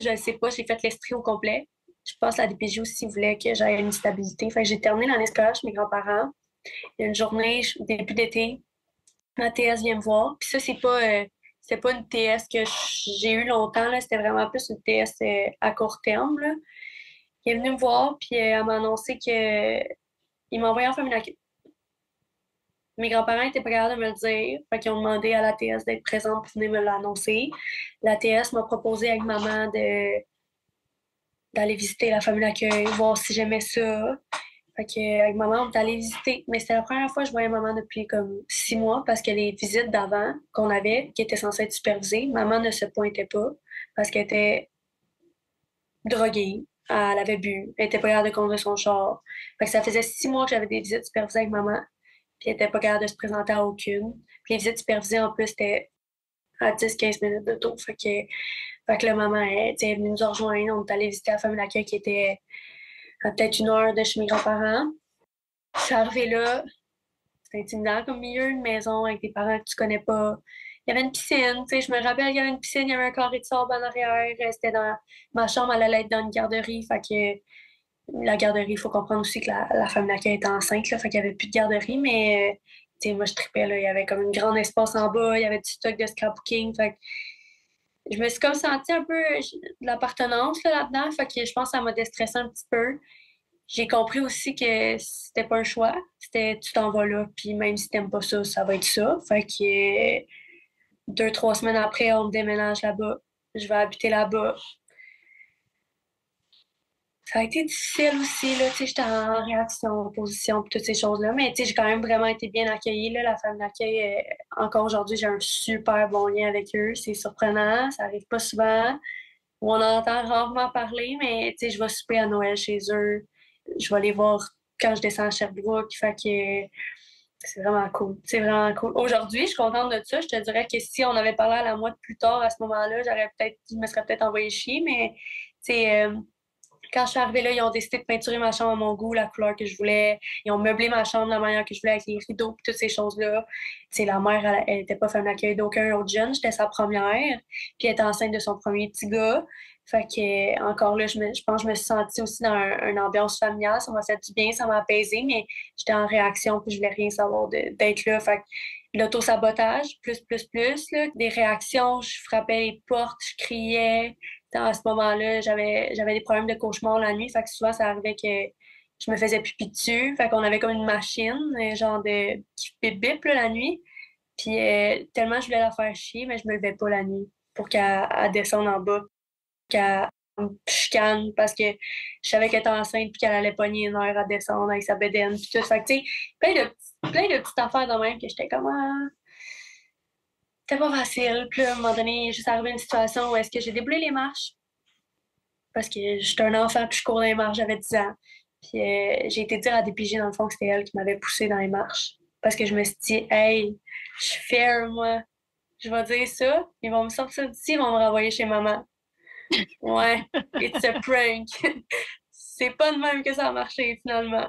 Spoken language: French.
Je ne sais pas, j'ai fait l'Estrie au complet. Je pense que la DPJ aussi voulait que j'aie une stabilité. Fait que j'ai terminé l'année scolaire chez mes grands-parents. Il y a une journée, début d'été, ma TS vient me voir. Puis ça, c'est pas une TS que j'ai eu longtemps, là. C'était vraiment plus une TS à court terme, là. Il est venu me voir, puis elle m'a annoncé que il m'a envoyé en famille d'accueil. Mes grands-parents étaient pas capables de me le dire. Fait qu'ils ont demandé à la TS d'être présente pour venir me l'annoncer. La TS m'a proposé avec maman d'aller visiter la famille d'accueil, voir si j'aimais ça. Fait que, avec maman, on est allé visiter. Mais c'était la première fois que je voyais maman depuis comme 6 mois parce que les visites d'avant qu'on avait, qui étaient censées être supervisées, maman ne se pointait pas parce qu'elle était droguée. Elle avait bu. Elle était pas capable de conduire son char. Fait que ça faisait 6 mois que j'avais des visites supervisées avec maman. Puis elle était pas capable de se présenter à aucune. Puis les visites supervisées, en plus, c'était à 10-15 minutes de tour. Fait que la maman, elle est venue nous rejoindre. On est allé visiter la famille d'accueil qui était à peut-être 1 heure de chez mes grands-parents. Je suis arrivée là, c'était intimidant comme milieu, une maison avec des parents que tu connais pas. Il y avait une piscine, tu sais, je me rappelle qu'il y avait une piscine, il y avait un carré de sable en arrière. C'était dans ma chambre, elle allait être dans une garderie. Fait que la garderie, il faut comprendre aussi que la femme d'accueil était enceinte, là, fait qu'il n'y avait plus de garderie, mais tu sais, moi je tripais, là, il y avait comme un grand espace en bas, il y avait du stock de scrapbooking. Fait que je me suis comme sentie un peu de l'appartenance là-dedans, fait que je pense que ça m'a déstressé un petit peu. J'ai compris aussi que c'était pas un choix, c'était tu t'en vas là, puis même si t'aimes pas ça, ça va être ça. Fait que 2-3 semaines après, on me déménage là-bas. Je vais habiter là-bas. Ça a été difficile aussi, là, tu sais, j'étais en réaction, opposition, puis toutes ces choses-là, mais tu sais, j'ai quand même vraiment été bien accueillie, là, la femme d'accueil, encore aujourd'hui, j'ai un super bon lien avec eux, c'est surprenant, ça arrive pas souvent, ou on en entend rarement parler, mais tu sais, je vais souper à Noël chez eux, je vais les voir quand je descends à Sherbrooke, fait que c'est vraiment cool, c'est vraiment cool. Aujourd'hui, je suis contente de ça, je te dirais que si on avait parlé à la moitié plus tard, à ce moment-là, je me serais peut-être envoyé chier, mais tu sais, quand je suis arrivée là, ils ont décidé de peinturer ma chambre à mon goût, la couleur que je voulais. Ils ont meublé ma chambre de la manière que je voulais avec les rideaux et toutes ces choses-là. Tu sais, la mère, elle était pas femme d'accueil d'aucun autre jeune. J'étais sa première. Puis elle était enceinte de son premier petit gars. Fait que, encore là, je pense que je me suis sentie aussi dans une ambiance familiale. Ça m'a fait du bien, ça m'a apaisé, mais j'étais en réaction puis je voulais rien savoir d'être là. Fait que l'auto-sabotage, plus, là. Des réactions, je frappais les portes, je criais. À ce moment-là, j'avais des problèmes de cauchemar la nuit. Fait que souvent, ça arrivait que je me faisais pipi dessus. Fait qu'on avait comme une machine, genre de qui bip bip là, la nuit. Puis tellement je voulais la faire chier, mais je me levais pas la nuit pour qu'elle descende en bas, qu'elle me chicane parce que je savais qu'elle était enceinte puis qu'elle allait pogner une heure à descendre avec sa bédaine puis tout. Fait que tu sais, plein de petites affaires de même que j'étais comme c'était pas facile. Puis là, à un moment donné, juste arrivé une situation où est-ce que j'ai déboulé les marches parce que j'étais un enfant puis je courais dans les marches, j'avais 10 ans. Puis j'ai été dire à des PG dans le fond que c'était elle qui m'avait poussé dans les marches. Parce que je me suis dit, hey, je suis fière, moi. Je vais dire ça, ils vont me sortir d'ici, ils vont me renvoyer chez maman. Ouais, it's a prank. C'est pas de même que ça a marché finalement.